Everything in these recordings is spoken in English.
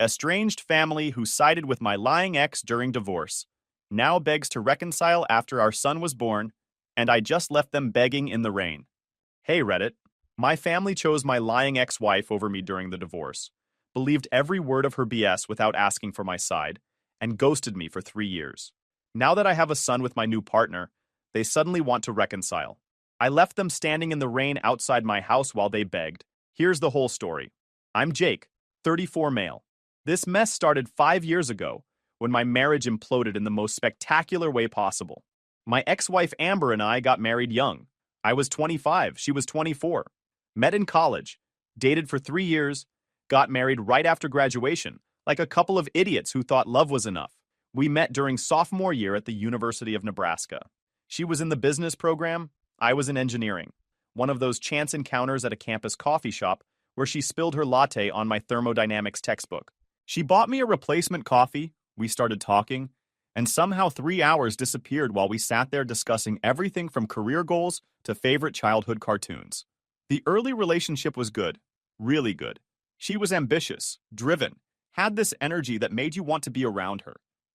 Estranged family who sided with my lying ex during divorce now begs to reconcile after our son was born, and I just left them begging in the rain. Hey Reddit, my family chose my lying ex-wife over me during the divorce, believed every word of her BS without asking for my side, and ghosted me for 3 years. Now that I have a son with my new partner, they suddenly want to reconcile. I left them standing in the rain outside my house while they begged. Here's the whole story. I'm Jake, 34 male. This mess started 5 years ago when my marriage imploded in the most spectacular way possible. My ex-wife Amber and I got married young. I was 25, she was 24. Met in college, dated for 3 years, got married right after graduation, like a couple of idiots who thought love was enough. We met during sophomore year at the University of Nebraska. She was in the business program, I was in engineering. One of those chance encounters at a campus coffee shop where she spilled her latte on my thermodynamics textbook. She bought me a replacement coffee, we started talking, and somehow 3 hours disappeared while we sat there discussing everything from career goals to favorite childhood cartoons. The early relationship was good, really good. She was ambitious, driven, had this energy that made you want to be around her.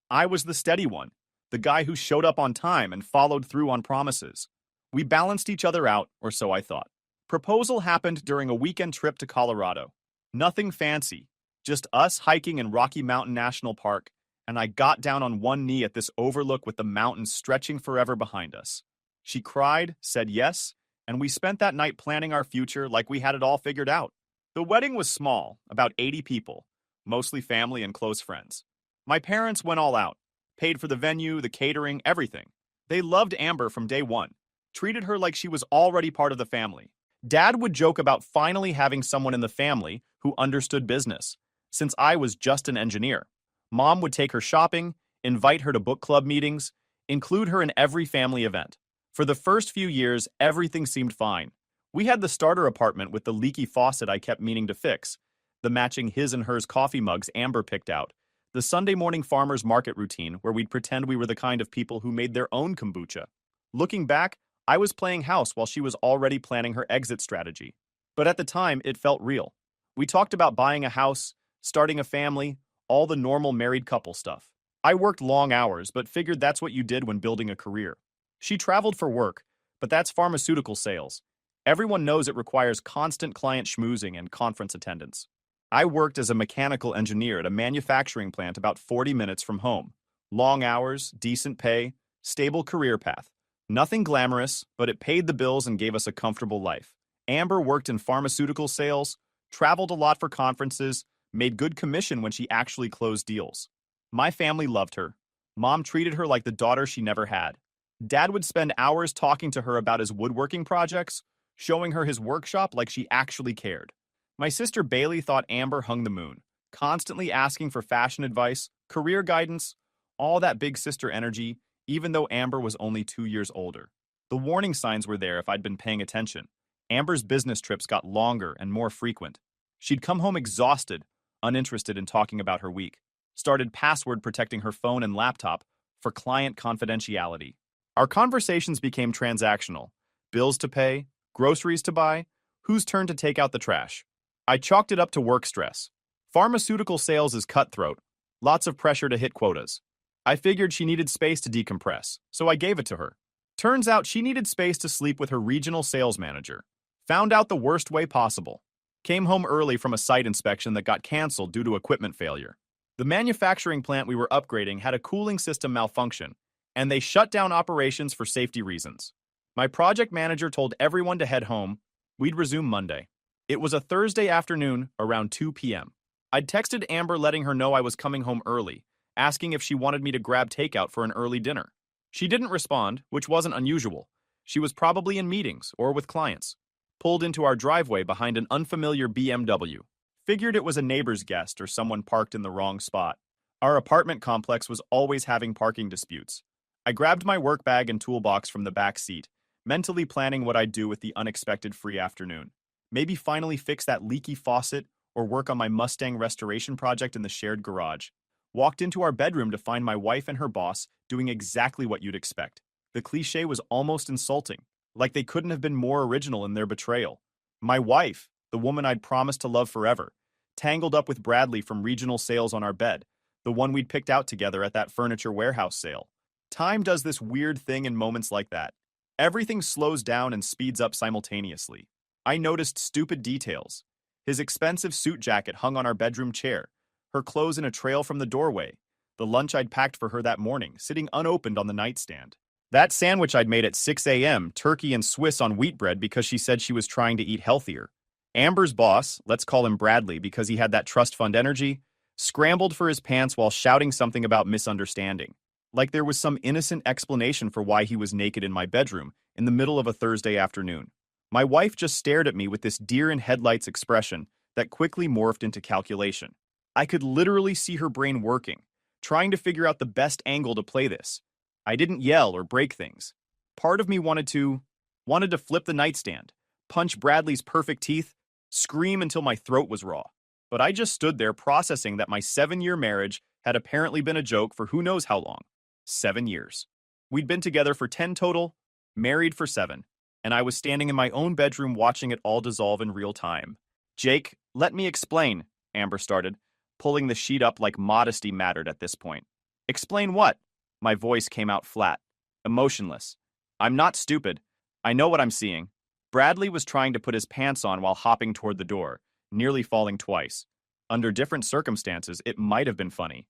I was the steady one, the guy who showed up on time and followed through on promises. We balanced each other out, or so I thought. Proposal happened during a weekend trip to Colorado. Nothing fancy, just us hiking in Rocky Mountain National Park, and I got down on one knee at this overlook with the mountains stretching forever behind us. She cried, said yes, and we spent that night planning our future like we had it all figured out. The wedding was small, about 80 people, mostly family and close friends. My parents went all out, paid for the venue, the catering, everything. They loved Amber from day one, treated her like she was already part of the family. Dad would joke about finally having someone in the family who understood business, since I was just an engineer. Mom would take her shopping, invite her to book club meetings, include her in every family event. For the first few years, everything seemed fine. We had the starter apartment with the leaky faucet I kept meaning to fix, the matching his and hers coffee mugs Amber picked out, the Sunday morning farmers market routine where we'd pretend we were the kind of people who made their own kombucha. Looking back, I was playing house while she was already planning her exit strategy. But at the time, it felt real. We talked about buying a house, starting a family, all the normal married couple stuff. I worked long hours, but figured that's what you did when building a career. She traveled for work, but that's pharmaceutical sales. Everyone knows it requires constant client schmoozing and conference attendance. I worked as a mechanical engineer at a manufacturing plant about 40 minutes from home. Long hours, decent pay, stable career path. Nothing glamorous, but it paid the bills and gave us a comfortable life. Amber worked in pharmaceutical sales, traveled a lot for conferences, made good commission when she actually closed deals. My family loved her. Mom treated her like the daughter she never had. Dad would spend hours talking to her about his woodworking projects, showing her his workshop like she actually cared. My sister Bailey thought Amber hung the moon, constantly asking for fashion advice, career guidance, all that big sister energy, even though Amber was only 2 years older. The warning signs were there if I'd been paying attention. Amber's business trips got longer and more frequent. She'd come home exhausted, uninterested in talking about her week. Started password protecting her phone and laptop for client confidentiality. Our conversations became transactional. Bills to pay, groceries to buy, whose turn to take out the trash. I chalked it up to work stress. Pharmaceutical sales is cutthroat. Lots of pressure to hit quotas. I figured she needed space to decompress, so I gave it to her. Turns out she needed space to sleep with her regional sales manager. Found out the worst way possible. Came home early from a site inspection that got canceled due to equipment failure. The manufacturing plant we were upgrading had a cooling system malfunction, and they shut down operations for safety reasons. My project manager told everyone to head home. We'd resume Monday. It was a Thursday afternoon, around 2 p.m. I'd texted Amber letting her know I was coming home early, asking if she wanted me to grab takeout for an early dinner. She didn't respond, which wasn't unusual. She was probably in meetings or with clients. Pulled into our driveway behind an unfamiliar BMW. Figured it was a neighbor's guest or someone parked in the wrong spot. Our apartment complex was always having parking disputes. I grabbed my work bag and toolbox from the back seat, mentally planning what I'd do with the unexpected free afternoon. Maybe finally fix that leaky faucet or work on my Mustang restoration project in the shared garage. Walked into our bedroom to find my wife and her boss doing exactly what you'd expect. The cliche was almost insulting, like they couldn't have been more original in their betrayal. My wife, the woman I'd promised to love forever, tangled up with Bradley from regional sales on our bed, the one we'd picked out together at that furniture warehouse sale. Time does this weird thing in moments like that. Everything slows down and speeds up simultaneously. I noticed stupid details. His expensive suit jacket hung on our bedroom chair, her clothes in a trail from the doorway, the lunch I'd packed for her that morning, sitting unopened on the nightstand. That sandwich I'd made at 6 a.m., turkey and Swiss on wheat bread because she said she was trying to eat healthier. Amber's boss, let's call him Bradley because he had that trust fund energy, scrambled for his pants while shouting something about misunderstanding. Like there was some innocent explanation for why he was naked in my bedroom in the middle of a Thursday afternoon. My wife just stared at me with this deer-in-headlights expression that quickly morphed into calculation. I could literally see her brain working, trying to figure out the best angle to play this. I didn't yell or break things. Part of me wanted to flip the nightstand, punch Bradley's perfect teeth, scream until my throat was raw. But I just stood there processing that my 7-year marriage had apparently been a joke for who knows how long. 7 years. We'd been together for 10 total, married for 7, and I was standing in my own bedroom watching it all dissolve in real time. Jake, let me explain, Amber started, pulling the sheet up like modesty mattered at this point. Explain what? My voice came out flat, emotionless. I'm not stupid. I know what I'm seeing. Bradley was trying to put his pants on while hopping toward the door, nearly falling twice. Under different circumstances, it might have been funny.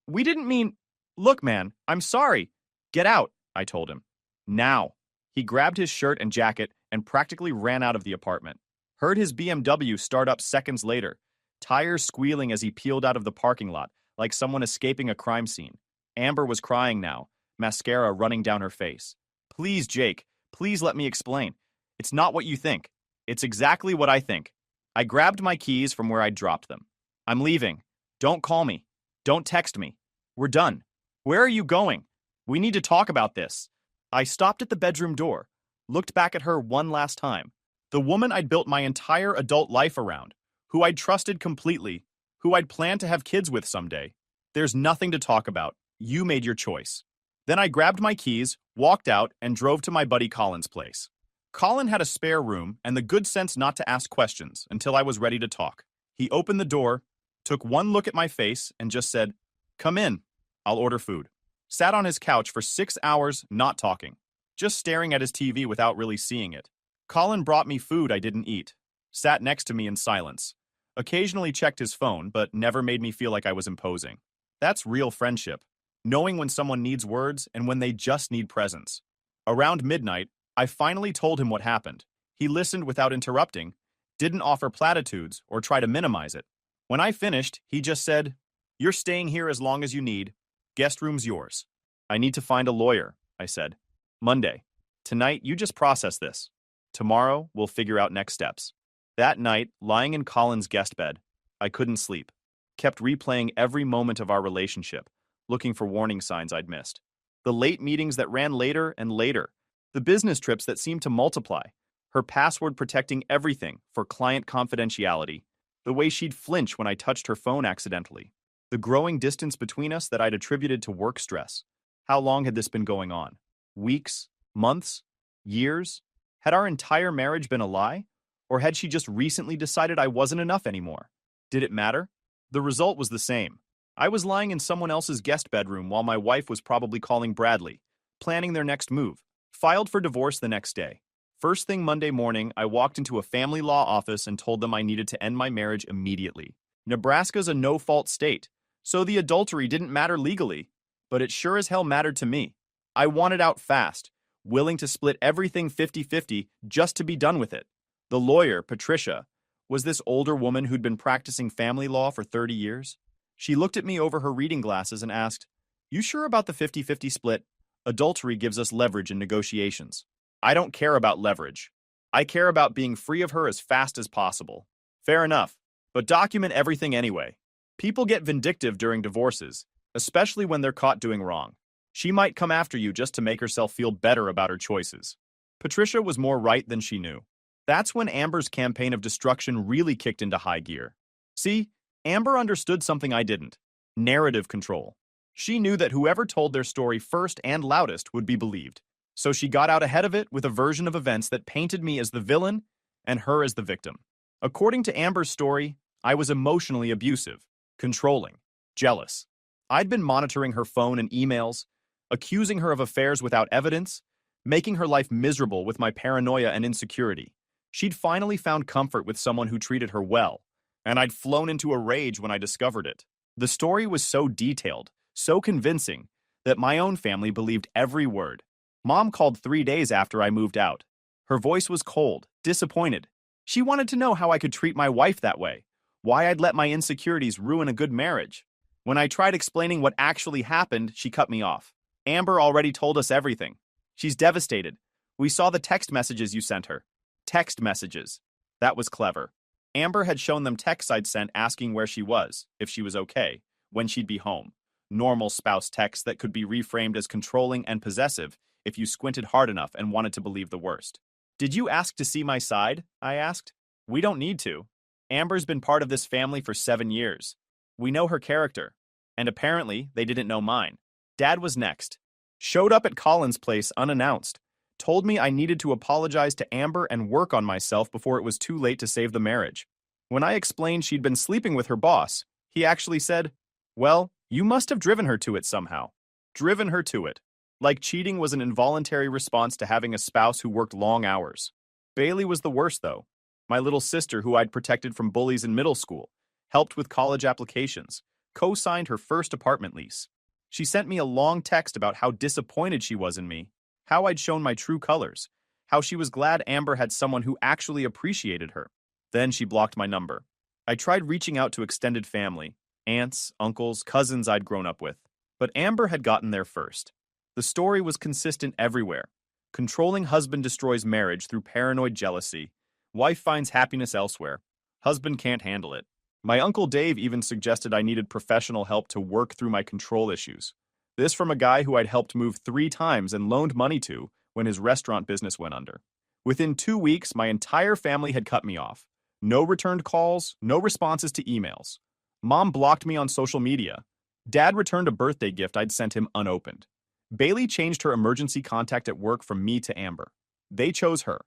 We didn't mean... Look, man, I'm sorry. Get out, I told him. Now. He grabbed his shirt and jacket and practically ran out of the apartment. Heard his BMW start up seconds later, tires squealing as he peeled out of the parking lot, like someone escaping a crime scene. Amber was crying now, mascara running down her face. Please, Jake, please let me explain. It's not what you think. It's exactly what I think. I grabbed my keys from where I'd dropped them. I'm leaving. Don't call me. Don't text me. We're done. Where are you going? We need to talk about this. I stopped at the bedroom door, looked back at her one last time. The woman I'd built my entire adult life around, who I'd trusted completely, who I'd planned to have kids with someday. There's nothing to talk about. You made your choice. Then I grabbed my keys, walked out, and drove to my buddy Colin's place. Colin had a spare room and the good sense not to ask questions until I was ready to talk. He opened the door, took one look at my face, and just said, "Come in. I'll order food." Sat on his couch for 6 hours, not talking, just staring at his TV without really seeing it. Colin brought me food I didn't eat, sat next to me in silence, occasionally checked his phone, but never made me feel like I was imposing. That's real friendship, knowing when someone needs words and when they just need presence. Around midnight, I finally told him what happened. He listened without interrupting, didn't offer platitudes or try to minimize it. When I finished, he just said, "You're staying here as long as you need. Guest room's yours." "I need to find a lawyer," I said. "Monday. Tonight, you just process this. Tomorrow, we'll figure out next steps." That night, lying in Colin's guest bed, I couldn't sleep. Kept replaying every moment of our relationship, looking for warning signs I'd missed. The late meetings that ran later and later. The business trips that seemed to multiply. Her password protecting everything for client confidentiality. The way she'd flinch when I touched her phone accidentally. The growing distance between us that I'd attributed to work stress. How long had this been going on? Weeks? Months? Years? Had our entire marriage been a lie? Or had she just recently decided I wasn't enough anymore? Did it matter? The result was the same. I was lying in someone else's guest bedroom while my wife was probably calling Bradley, planning their next move. Filed for divorce the next day. First thing Monday morning, I walked into a family law office and told them I needed to end my marriage immediately. Nebraska's a no-fault state, so the adultery didn't matter legally, but it sure as hell mattered to me. I wanted out fast, willing to split everything 50-50 just to be done with it. The lawyer, Patricia, was this older woman who'd been practicing family law for 30 years. She looked at me over her reading glasses and asked, "You sure about the 50-50 split? Adultery gives us leverage in negotiations." "I don't care about leverage. I care about being free of her as fast as possible." "Fair enough, but document everything anyway. People get vindictive during divorces, especially when they're caught doing wrong. She might come after you just to make herself feel better about her choices." Patricia was more right than she knew. That's when Amber's campaign of destruction really kicked into high gear. See, Amber understood something I didn't. Narrative control. She knew that whoever told their story first and loudest would be believed. So she got out ahead of it with a version of events that painted me as the villain and her as the victim. According to Amber's story, I was emotionally abusive, controlling, jealous. I'd been monitoring her phone and emails, accusing her of affairs without evidence, making her life miserable with my paranoia and insecurity. She'd finally found comfort with someone who treated her well, and I'd flown into a rage when I discovered it. The story was so detailed, so convincing, that my own family believed every word. Mom called 3 days after I moved out. Her voice was cold, disappointed. She wanted to know how I could treat my wife that way, why I'd let my insecurities ruin a good marriage. When I tried explaining what actually happened, she cut me off. Amber already told us everything. She's devastated. We saw the text messages you sent her. Text messages. That was clever. Amber had shown them texts I'd sent asking where she was, if she was okay, when she'd be home. Normal spouse texts that could be reframed as controlling and possessive if you squinted hard enough and wanted to believe the worst. Did you ask to see my side? I asked. We don't need to. Amber's been part of this family for 7 years. We know her character. And apparently, they didn't know mine. Dad was next. Showed up at Colin's place unannounced. Told me I needed to apologize to Amber and work on myself before it was too late to save the marriage. When I explained she'd been sleeping with her boss, he actually said, "Well, you must have driven her to it somehow." Driven her to it. Like cheating was an involuntary response to having a spouse who worked long hours. Bailey was the worst, though. My little sister, who I'd protected from bullies in middle school, helped with college applications, co-signed her first apartment lease. She sent me a long text about how disappointed she was in me, how I'd shown my true colors, how she was glad Amber had someone who actually appreciated her. Then she blocked my number. I tried reaching out to extended family, aunts, uncles, cousins I'd grown up with, but Amber had gotten there first. The story was consistent everywhere. Controlling husband destroys marriage through paranoid jealousy. Wife finds happiness elsewhere. Husband can't handle it. My Uncle Dave even suggested I needed professional help to work through my control issues. This from a guy who I'd helped move 3 times and loaned money to when his restaurant business went under. Within 2 weeks, my entire family had cut me off. No returned calls, no responses to emails. Mom blocked me on social media. Dad returned a birthday gift I'd sent him unopened. Bailey changed her emergency contact at work from me to Amber. They chose her.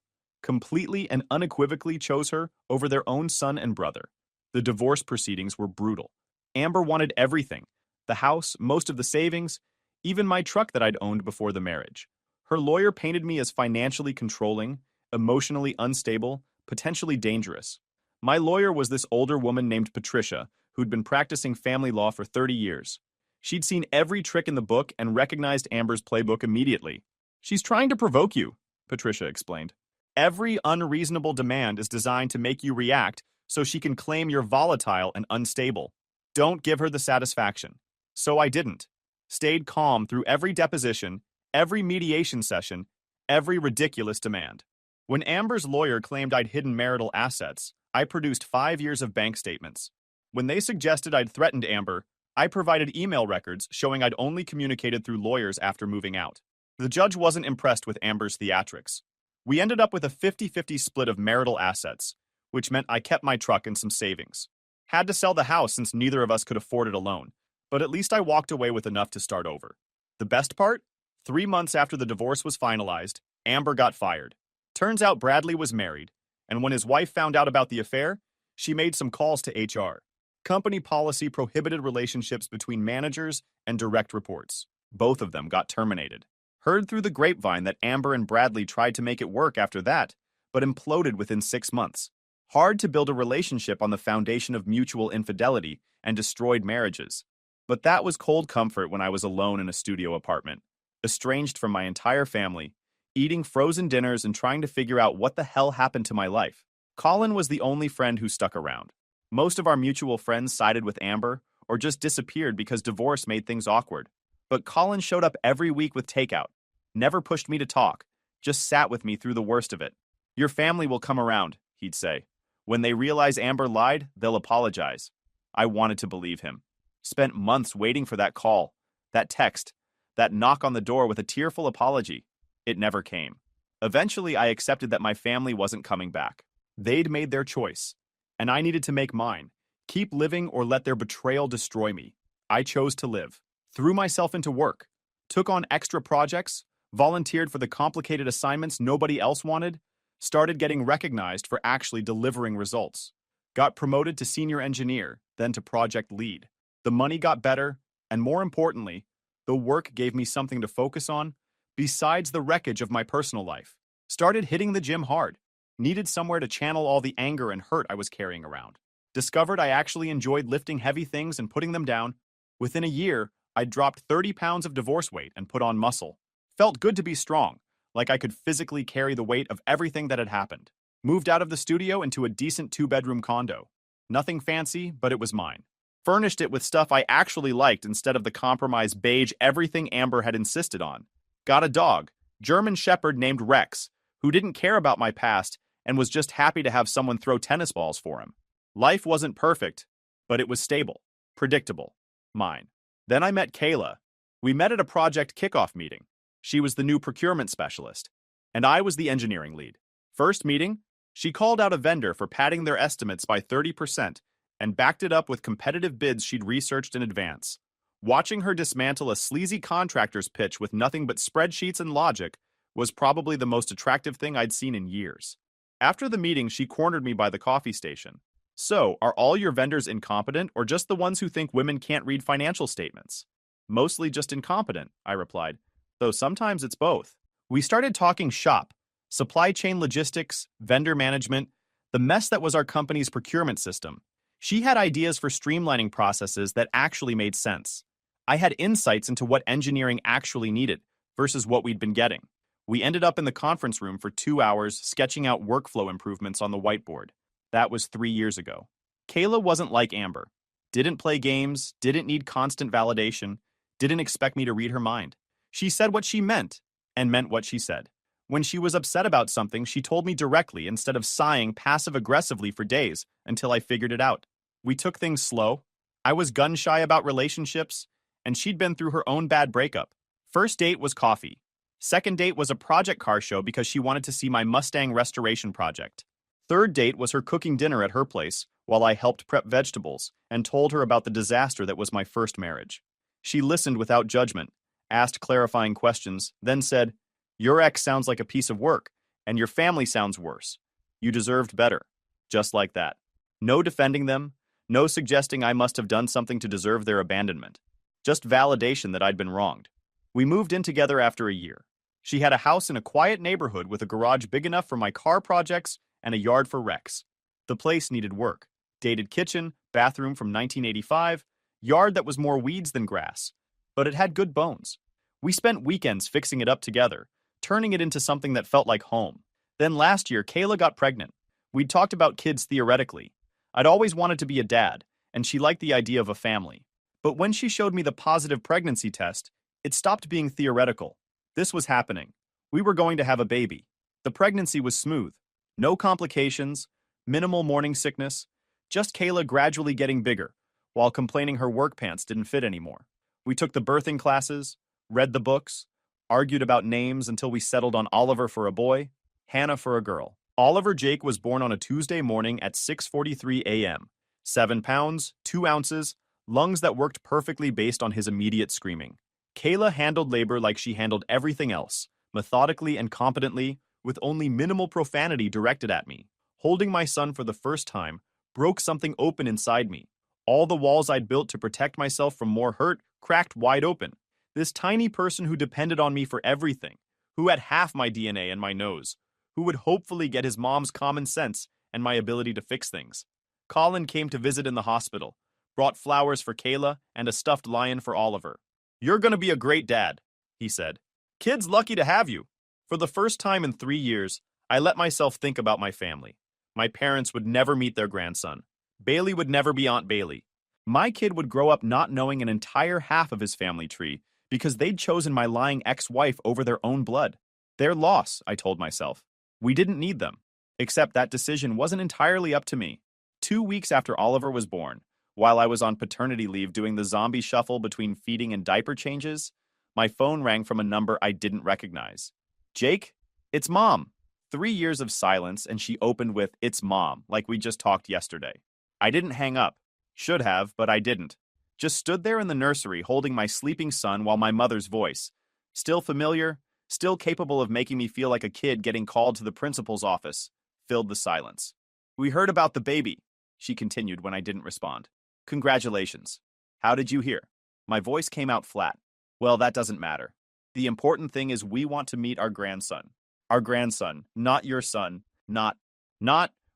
Completely and unequivocally chose her over their own son and brother. The divorce proceedings were brutal. Amber wanted everything. The house, most of the savings, even my truck that I'd owned before the marriage. Her lawyer painted me as financially controlling, emotionally unstable, potentially dangerous. My lawyer was this older woman named Patricia, who'd been practicing family law for 30 years. She'd seen every trick in the book and recognized Amber's playbook immediately. "She's trying to provoke you," Patricia explained. "Every unreasonable demand is designed to make you react so she can claim you're volatile and unstable. Don't give her the satisfaction." So I didn't. Stayed calm through every deposition, every mediation session, every ridiculous demand. When Amber's lawyer claimed I'd hidden marital assets, I produced 5 years of bank statements. When they suggested I'd threatened Amber, I provided email records showing I'd only communicated through lawyers after moving out. The judge wasn't impressed with Amber's theatrics. We ended up with a 50-50 split of marital assets, which meant I kept my truck and some savings. Had to sell the house since neither of us could afford it alone, but at least I walked away with enough to start over. The best part? 3 months after the divorce was finalized, Amber got fired. Turns out Bradley was married, and when his wife found out about the affair, she made some calls to HR. Company policy prohibited relationships between managers and direct reports. Both of them got terminated. Heard through the grapevine that Amber and Bradley tried to make it work after that, but imploded within 6 months. Hard to build a relationship on the foundation of mutual infidelity and destroyed marriages. But that was cold comfort when I was alone in a studio apartment, estranged from my entire family, eating frozen dinners and trying to figure out what the hell happened to my life. Colin was the only friend who stuck around. Most of our mutual friends sided with Amber or just disappeared because divorce made things awkward. But Colin showed up every week with takeout, never pushed me to talk, just sat with me through the worst of it. "Your family will come around," he'd say. "When they realize Amber lied, they'll apologize." I wanted to believe him. Spent months waiting for that call, that text, that knock on the door with a tearful apology. It never came. Eventually, I accepted that my family wasn't coming back. They'd made their choice, and I needed to make mine. Keep living or let their betrayal destroy me. I chose to live. Threw myself into work. Took on extra projects. Volunteered for the complicated assignments nobody else wanted. Started getting recognized for actually delivering results. Got promoted to senior engineer, then to project lead. The money got better, and more importantly, the work gave me something to focus on besides the wreckage of my personal life. Started hitting the gym hard. Needed somewhere to channel all the anger and hurt I was carrying around. Discovered I actually enjoyed lifting heavy things and putting them down. Within a year, I'd dropped 30 pounds of divorce weight and put on muscle. Felt good to be strong, like I could physically carry the weight of everything that had happened. Moved out of the studio into a decent 2-bedroom condo. Nothing fancy, but it was mine. Furnished it with stuff I actually liked instead of the compromised beige everything Amber had insisted on. Got a dog, German Shepherd named Rex, who didn't care about my past and was just happy to have someone throw tennis balls for him. Life wasn't perfect, but it was stable, predictable, mine. Then I met Kayla. We met at a project kickoff meeting. She was the new procurement specialist, and I was the engineering lead. First meeting, she called out a vendor for padding their estimates by 30% and backed it up with competitive bids she'd researched in advance. Watching her dismantle a sleazy contractor's pitch with nothing but spreadsheets and logic was probably the most attractive thing I'd seen in years. After the meeting, she cornered me by the coffee station. So, are all your vendors incompetent or just the ones who think women can't read financial statements? Mostly just incompetent, I replied, though sometimes it's both. We started talking shop, supply chain logistics, vendor management, the mess that was our company's procurement system. She had ideas for streamlining processes that actually made sense. I had insights into what engineering actually needed versus what we'd been getting. We ended up in the conference room for 2 hours sketching out workflow improvements on the whiteboard. That was 3 years ago. Kayla wasn't like Amber. Didn't play games, didn't need constant validation, didn't expect me to read her mind. She said what she meant, and meant what she said. When she was upset about something, she told me directly instead of sighing passive-aggressively for days until I figured it out. We took things slow. I was gun-shy about relationships, and she'd been through her own bad breakup. First date was coffee. Second date was a project car show because she wanted to see my Mustang restoration project. Third date was her cooking dinner at her place while I helped prep vegetables and told her about the disaster that was my first marriage. She listened without judgment, asked clarifying questions, then said, "Your ex sounds like a piece of work, and your family sounds worse. You deserved better." Just like that. No defending them, no suggesting I must have done something to deserve their abandonment. Just validation that I'd been wronged. We moved in together after a year. She had a house in a quiet neighborhood with a garage big enough for my car projects and a yard for Rex. The place needed work. Dated kitchen, bathroom from 1985, yard that was more weeds than grass. But it had good bones. We spent weekends fixing it up together, turning it into something that felt like home. Then last year, Kayla got pregnant. We'd talked about kids theoretically. I'd always wanted to be a dad, and she liked the idea of a family. But when she showed me the positive pregnancy test, it stopped being theoretical. This was happening. We were going to have a baby. The pregnancy was smooth. No complications, minimal morning sickness, just Kayla gradually getting bigger, while complaining her work pants didn't fit anymore. We took the birthing classes, read the books, argued about names until we settled on Oliver for a boy, Hannah for a girl. Oliver Jake was born on a Tuesday morning at 6:43 a.m. 7 pounds, 2 ounces, lungs that worked perfectly based on his immediate screaming. Kayla handled labor like she handled everything else, methodically and competently, with only minimal profanity directed at me. Holding my son for the first time broke something open inside me. All the walls I'd built to protect myself from more hurt cracked wide open. This tiny person who depended on me for everything, who had half my DNA in my nose, who would hopefully get his mom's common sense and my ability to fix things. Colin came to visit in the hospital, brought flowers for Kayla and a stuffed lion for Oliver. "You're gonna be a great dad," he said. "Kid's lucky to have you." For the first time in 3 years, I let myself think about my family. My parents would never meet their grandson. Bailey would never be Aunt Bailey. My kid would grow up not knowing an entire half of his family tree because they'd chosen my lying ex-wife over their own blood. Their loss, I told myself. We didn't need them. Except that decision wasn't entirely up to me. 2 weeks after Oliver was born, while I was on paternity leave doing the zombie shuffle between feeding and diaper changes, my phone rang from a number I didn't recognize. "Jake, it's Mom." 3 years of silence, and she opened with, "It's Mom," like we just talked yesterday. I didn't hang up. Should have, but I didn't. Just stood there in the nursery holding my sleeping son while my mother's voice, still familiar, still capable of making me feel like a kid getting called to the principal's office, filled the silence. "We heard about the baby," she continued when I didn't respond. Congratulations. How did you hear? My voice came out flat. Well, that doesn't matter. The important thing is we want to meet our grandson. Our grandson, not your son, not,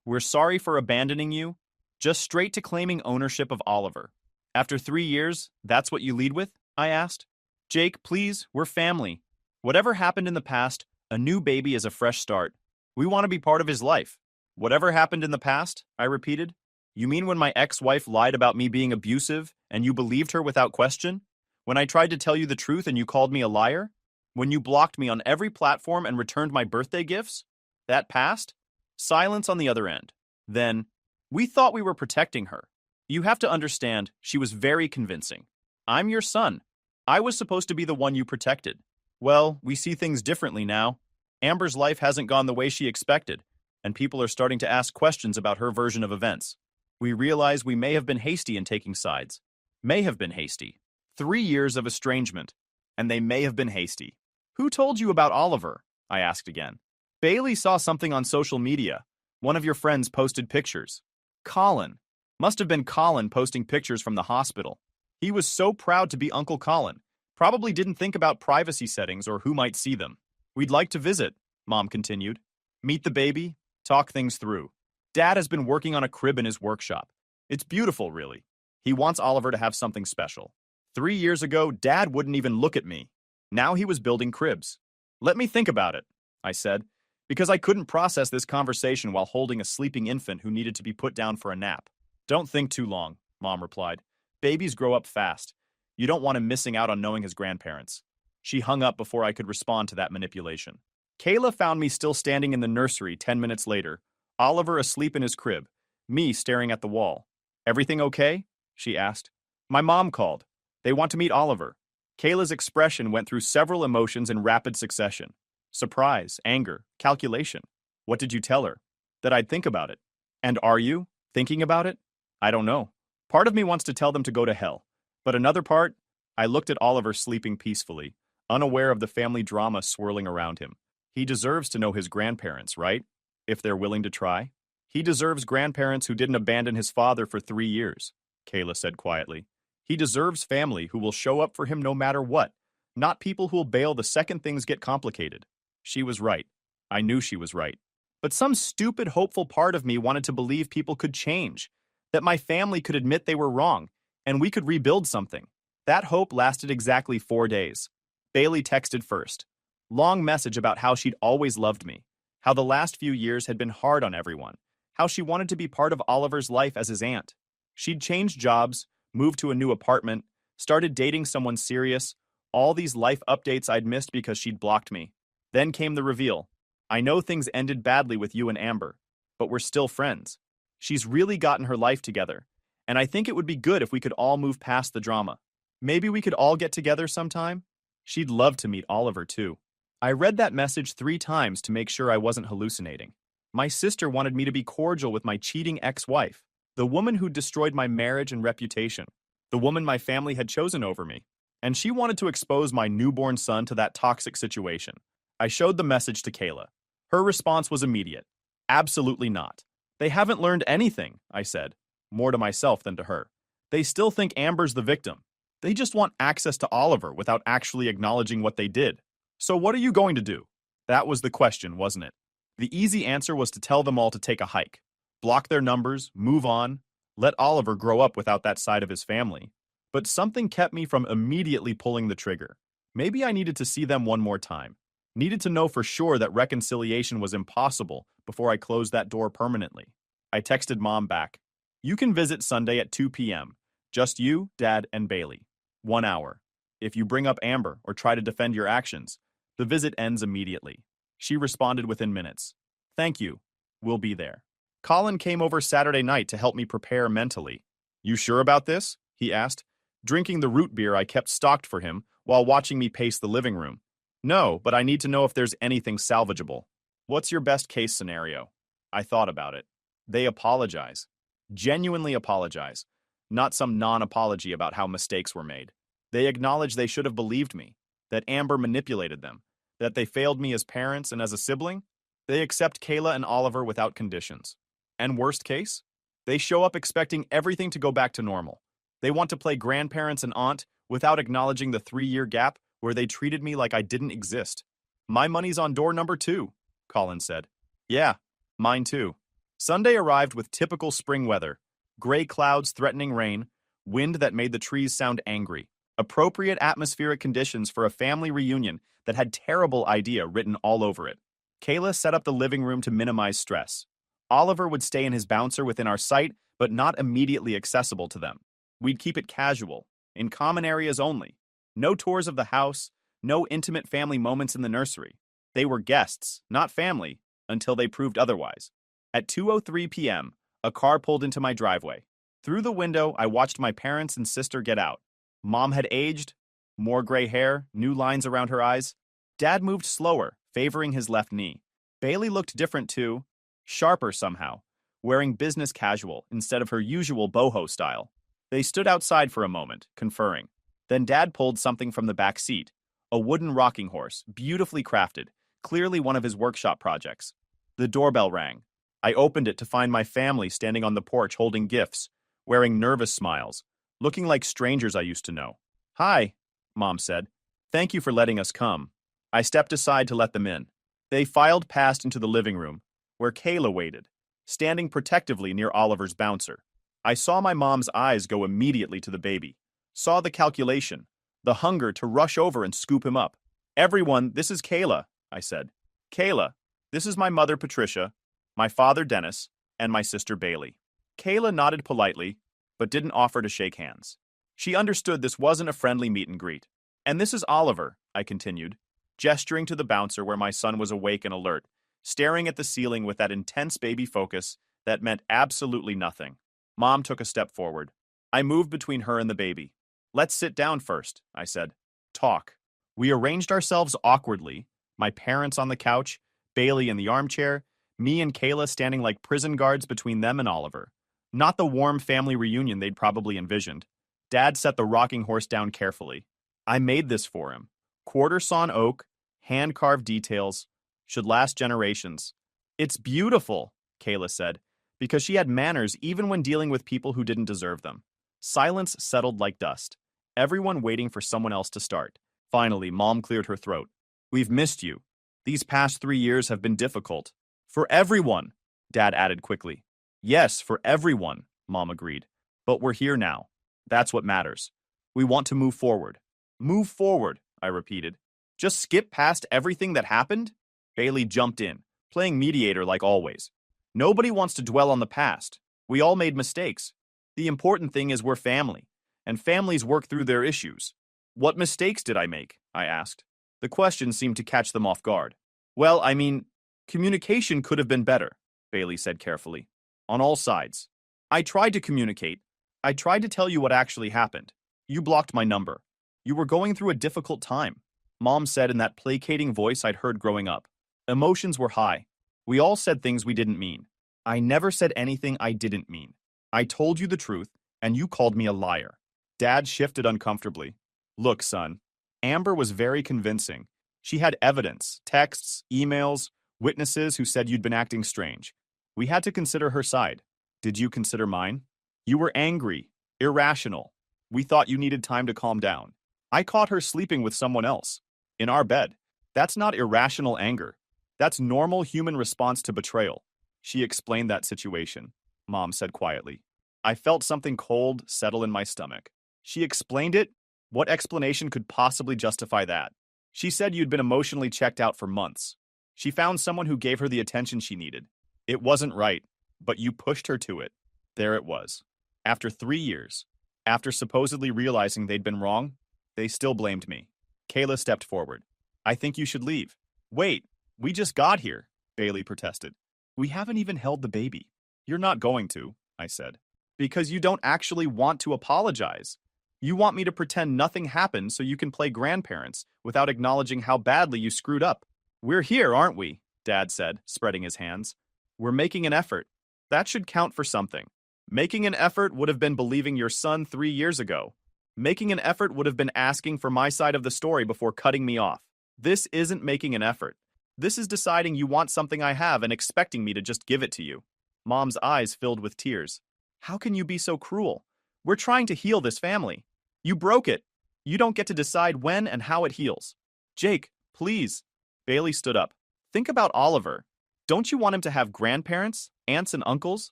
we're sorry for abandoning you, just straight to claiming ownership of Oliver. After 3 years, that's what you lead with? I asked. Jake, please, we're family. Whatever happened in the past, a new baby is a fresh start. We want to be part of his life. Whatever happened in the past, I repeated. You mean when my ex-wife lied about me being abusive and you believed her without question? When I tried to tell you the truth and you called me a liar? When you blocked me on every platform and returned my birthday gifts? That past? Silence on the other end. Then, we thought we were protecting her. You have to understand, she was very convincing. I'm your son. I was supposed to be the one you protected. Well, we see things differently now. Amber's life hasn't gone the way she expected, and people are starting to ask questions about her version of events. We realize we may have been hasty in taking sides. May have been hasty. 3 years of estrangement, and they may have been hasty. Who told you about Oliver? I asked again. Bailey saw something on social media. One of your friends posted pictures. Colin. Must have been Colin posting pictures from the hospital. He was so proud to be Uncle Colin. Probably didn't think about privacy settings or who might see them. We'd like to visit, Mom continued. Meet the baby, talk things through. Dad has been working on a crib in his workshop. It's beautiful, really. He wants Oliver to have something special. 3 years ago, Dad wouldn't even look at me. Now he was building cribs. Let me think about it, I said, because I couldn't process this conversation while holding a sleeping infant who needed to be put down for a nap. Don't think too long, Mom replied. Babies grow up fast. You don't want him missing out on knowing his grandparents. She hung up before I could respond to that manipulation. Kayla found me still standing in the nursery 10 minutes later, Oliver asleep in his crib, me staring at the wall. Everything okay? She asked. My mom called. They want to meet Oliver. Kayla's expression went through several emotions in rapid succession. Surprise, anger, calculation. What did you tell her? That I'd think about it. And are you thinking about it? I don't know. Part of me wants to tell them to go to hell. But another part, I looked at Oliver sleeping peacefully, unaware of the family drama swirling around him. He deserves to know his grandparents, right? If they're willing to try. He deserves grandparents who didn't abandon his father for 3 years, Kayla said quietly. He deserves family who will show up for him no matter what, not people who'll bail the second things get complicated. She was right. I knew she was right. But some stupid, hopeful part of me wanted to believe people could change, that my family could admit they were wrong, and we could rebuild something. That hope lasted exactly 4 days. Bailey texted first. Long message about how she'd always loved me, how the last few years had been hard on everyone, how she wanted to be part of Oliver's life as his aunt. She'd changed jobs, moved to a new apartment, started dating someone serious, all these life updates I'd missed because she'd blocked me. Then came the reveal. I know things ended badly with you and Amber, but we're still friends. She's really gotten her life together, and I think it would be good if we could all move past the drama. Maybe we could all get together sometime? She'd love to meet Oliver, too. I read that message 3 times to make sure I wasn't hallucinating. My sister wanted me to be cordial with my cheating ex-wife, the woman who destroyed my marriage and reputation, the woman my family had chosen over me, and she wanted to expose my newborn son to that toxic situation. I showed the message to Kayla. Her response was immediate. Absolutely not. They haven't learned anything, I said, more to myself than to her. They still think Amber's the victim. They just want access to Oliver without actually acknowledging what they did. So what are you going to do? That was the question, wasn't it? The easy answer was to tell them all to take a hike. Block their numbers, move on, let Oliver grow up without that side of his family. But something kept me from immediately pulling the trigger. Maybe I needed to see them one more time. Needed to know for sure that reconciliation was impossible before I closed that door permanently. I texted Mom back. You can visit Sunday at 2 p.m. Just you, Dad, and Bailey. 1 hour. If you bring up Amber or try to defend your actions, the visit ends immediately. She responded within minutes. Thank you. We'll be there. Colin came over Saturday night to help me prepare mentally. You sure about this? He asked, drinking the root beer I kept stocked for him while watching me pace the living room. No, but I need to know if there's anything salvageable. What's your best case scenario? I thought about it. They apologize. Genuinely apologize. Not some non-apology about how mistakes were made. They acknowledge they should have believed me, that Amber manipulated them, that they failed me as parents and as a sibling. They accept Kayla and Oliver without conditions. And worst case? They show up expecting everything to go back to normal. They want to play grandparents and aunt without acknowledging the 3-year gap where they treated me like I didn't exist. My money's on door number 2, Colin said. Yeah, mine too. Sunday arrived with typical spring weather. Gray clouds threatening rain, wind that made the trees sound angry. Appropriate atmospheric conditions for a family reunion that had terrible idea written all over it. Kayla set up the living room to minimize stress. Oliver would stay in his bouncer within our sight, but not immediately accessible to them. We'd keep it casual, in common areas only. No tours of the house, no intimate family moments in the nursery. They were guests, not family, until they proved otherwise. At 2:03 p.m., a car pulled into my driveway. Through the window, I watched my parents and sister get out. Mom had aged, more gray hair, new lines around her eyes. Dad moved slower, favoring his left knee. Bailey looked different too, sharper somehow, wearing business casual instead of her usual boho style. They stood outside for a moment, conferring. Then Dad pulled something from the back seat, a wooden rocking horse, beautifully crafted, clearly one of his workshop projects. The doorbell rang. I opened it to find my family standing on the porch holding gifts, wearing nervous smiles, looking like strangers I used to know. Hi, Mom said. Thank you for letting us come. I stepped aside to let them in. They filed past into the living room, where Kayla waited, standing protectively near Oliver's bouncer. I saw my mom's eyes go immediately to the baby, saw the calculation, the hunger to rush over and scoop him up. Everyone, this is Kayla, I said. Kayla, this is my mother Patricia, my father Dennis, and my sister Bailey. Kayla nodded politely, but didn't offer to shake hands. She understood this wasn't a friendly meet and greet. And this is Oliver, I continued, gesturing to the bouncer where my son was awake and alert, staring at the ceiling with that intense baby focus that meant absolutely nothing. Mom took a step forward. I moved between her and the baby. Let's sit down first, I said. Talk. We arranged ourselves awkwardly, my parents on the couch, Bailey in the armchair, me and Kayla standing like prison guards between them and Oliver. Not the warm family reunion they'd probably envisioned. Dad set the rocking horse down carefully. I made this for him. Quarter sawn oak, hand-carved details, should last generations. It's beautiful, Kayla said, because she had manners even when dealing with people who didn't deserve them. Silence settled like dust, everyone waiting for someone else to start. Finally, Mom cleared her throat. We've missed you. These past 3 years have been difficult. For everyone, Dad added quickly. Yes, for everyone, Mom agreed. But we're here now. That's what matters. We want to move forward. Move forward, I repeated. Just skip past everything that happened? Bailey jumped in, playing mediator like always. Nobody wants to dwell on the past. We all made mistakes. The important thing is we're family, and families work through their issues. What mistakes did I make? I asked. The question seemed to catch them off guard. Well, I mean, communication could have been better, Bailey said carefully. On all sides. I tried to communicate. I tried to tell you what actually happened. You blocked my number. You were going through a difficult time, Mom said in that placating voice I'd heard growing up. Emotions were high. We all said things we didn't mean. I never said anything I didn't mean. I told you the truth, and you called me a liar. Dad shifted uncomfortably. Look, son, Amber was very convincing. She had evidence, texts, emails, witnesses who said you'd been acting strange. We had to consider her side. Did you consider mine? You were angry, irrational. We thought you needed time to calm down. I caught her sleeping with someone else. In our bed. That's not irrational anger. That's normal human response to betrayal. She explained that situation, Mom said quietly. I felt something cold settle in my stomach. She explained it? What explanation could possibly justify that? She said you'd been emotionally checked out for months. She found someone who gave her the attention she needed. It wasn't right, but you pushed her to it. There it was. After 3 years, after supposedly realizing they'd been wrong, they still blamed me. Kayla stepped forward. I think you should leave. Wait, we just got here, Bailey protested. We haven't even held the baby. You're not going to, I said. Because you don't actually want to apologize. You want me to pretend nothing happened so you can play grandparents without acknowledging how badly you screwed up. We're here, aren't we? Dad said, spreading his hands. We're making an effort. That should count for something. Making an effort would have been believing your son 3 years ago. Making an effort would have been asking for my side of the story before cutting me off. This isn't making an effort. This is deciding you want something I have and expecting me to just give it to you. Mom's eyes filled with tears. How can you be so cruel? We're trying to heal this family. You broke it. You don't get to decide when and how it heals. Jake, please. Bailey stood up. Think about Oliver. Don't you want him to have grandparents, aunts and uncles,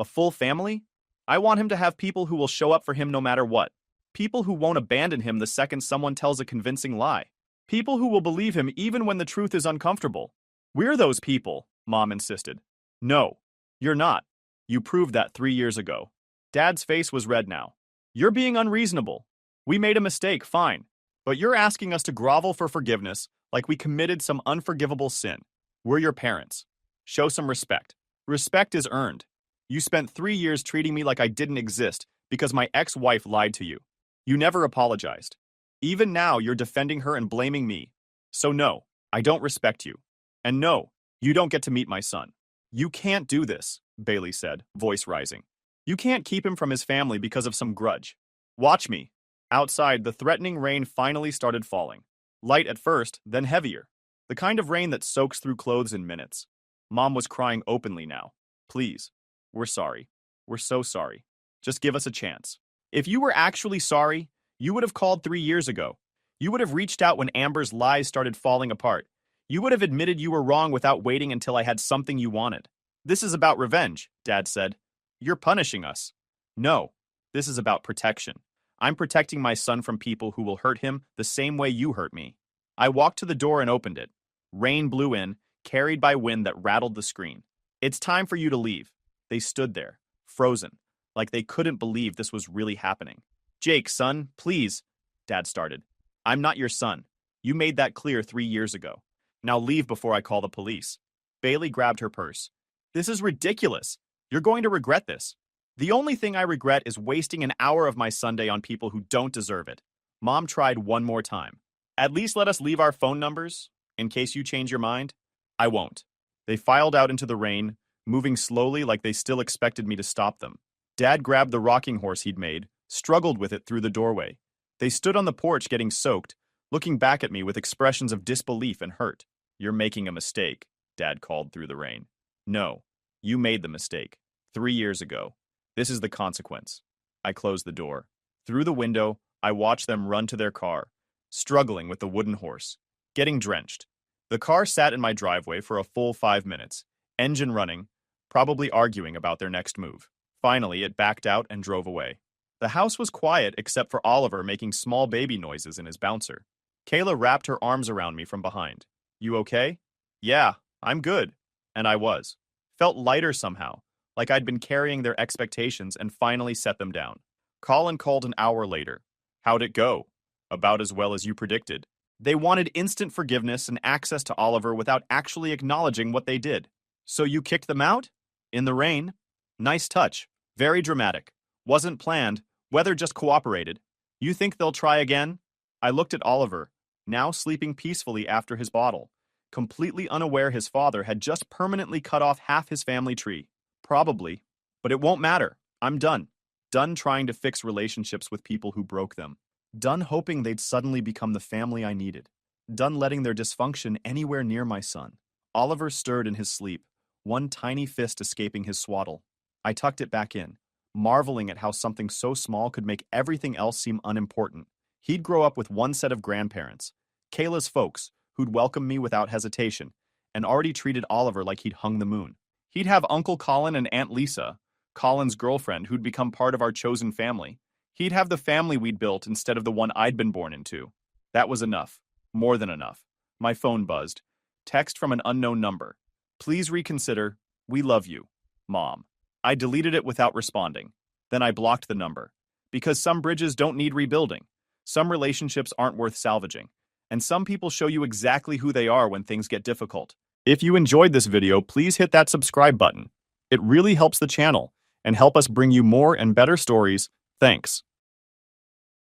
a full family? I want him to have people who will show up for him no matter what. People who won't abandon him the second someone tells a convincing lie. People who will believe him even when the truth is uncomfortable. We're those people, Mom insisted. No, you're not. You proved that 3 years ago. Dad's face was red now. You're being unreasonable. We made a mistake, fine. But you're asking us to grovel for forgiveness like we committed some unforgivable sin. We're your parents. Show some respect. Respect is earned. You spent 3 years treating me like I didn't exist because my ex-wife lied to you. You never apologized. Even now, you're defending her and blaming me. So no, I don't respect you. And no, you don't get to meet my son. You can't do this, Bailey said, voice rising. You can't keep him from his family because of some grudge. Watch me. Outside, the threatening rain finally started falling. Light at first, then heavier. The kind of rain that soaks through clothes in minutes. Mom was crying openly now. Please. We're sorry. We're so sorry. Just give us a chance. If you were actually sorry, you would have called 3 years ago. You would have reached out when Amber's lies started falling apart. You would have admitted you were wrong without waiting until I had something you wanted. This is about revenge, Dad said. You're punishing us. No, this is about protection. I'm protecting my son from people who will hurt him the same way you hurt me. I walked to the door and opened it. Rain blew in, carried by wind that rattled the screen. It's time for you to leave. They stood there, frozen, like they couldn't believe this was really happening. Jake, son, please, Dad started. I'm not your son. You made that clear 3 years ago. Now leave before I call the police. Bailey grabbed her purse. This is ridiculous. You're going to regret this. The only thing I regret is wasting an hour of my Sunday on people who don't deserve it. Mom tried one more time. At least let us leave our phone numbers, in case you change your mind. I won't. They filed out into the rain, moving slowly like they still expected me to stop them. Dad grabbed the rocking horse he'd made, struggled with it through the doorway. They stood on the porch getting soaked, looking back at me with expressions of disbelief and hurt. You're making a mistake, Dad called through the rain. No, you made the mistake. 3 years ago. This is the consequence. I closed the door. Through the window, I watched them run to their car, struggling with the wooden horse, getting drenched. The car sat in my driveway for a full 5 minutes, engine running, probably arguing about their next move. Finally, it backed out and drove away. The house was quiet except for Oliver making small baby noises in his bouncer. Kayla wrapped her arms around me from behind. You okay? Yeah, I'm good. And I was. Felt lighter somehow, like I'd been carrying their expectations and finally set them down. Colin called an hour later. How'd it go? About as well as you predicted. They wanted instant forgiveness and access to Oliver without actually acknowledging what they did. So you kicked them out? In the rain? Nice touch. Very dramatic. Wasn't planned. Weather just cooperated. You think they'll try again? I looked at Oliver, now sleeping peacefully after his bottle, completely unaware his father had just permanently cut off half his family tree. Probably. But it won't matter. I'm done. Done trying to fix relationships with people who broke them. Done hoping they'd suddenly become the family I needed. Done letting their dysfunction anywhere near my son. Oliver stirred in his sleep, one tiny fist escaping his swaddle. I tucked it back in, marveling at how something so small could make everything else seem unimportant. He'd grow up with one set of grandparents, Kayla's folks, who'd welcome me without hesitation, and already treated Oliver like he'd hung the moon. He'd have Uncle Colin and Aunt Lisa, Colin's girlfriend who'd become part of our chosen family. He'd have the family we'd built instead of the one I'd been born into. That was enough. More than enough. My phone buzzed. Text from an unknown number. Please reconsider. We love you. Mom. I deleted it without responding. Then I blocked the number. Because some bridges don't need rebuilding. Some relationships aren't worth salvaging. And some people show you exactly who they are when things get difficult. If you enjoyed this video, please hit that subscribe button. It really helps the channel and help us bring you more and better stories. Thanks.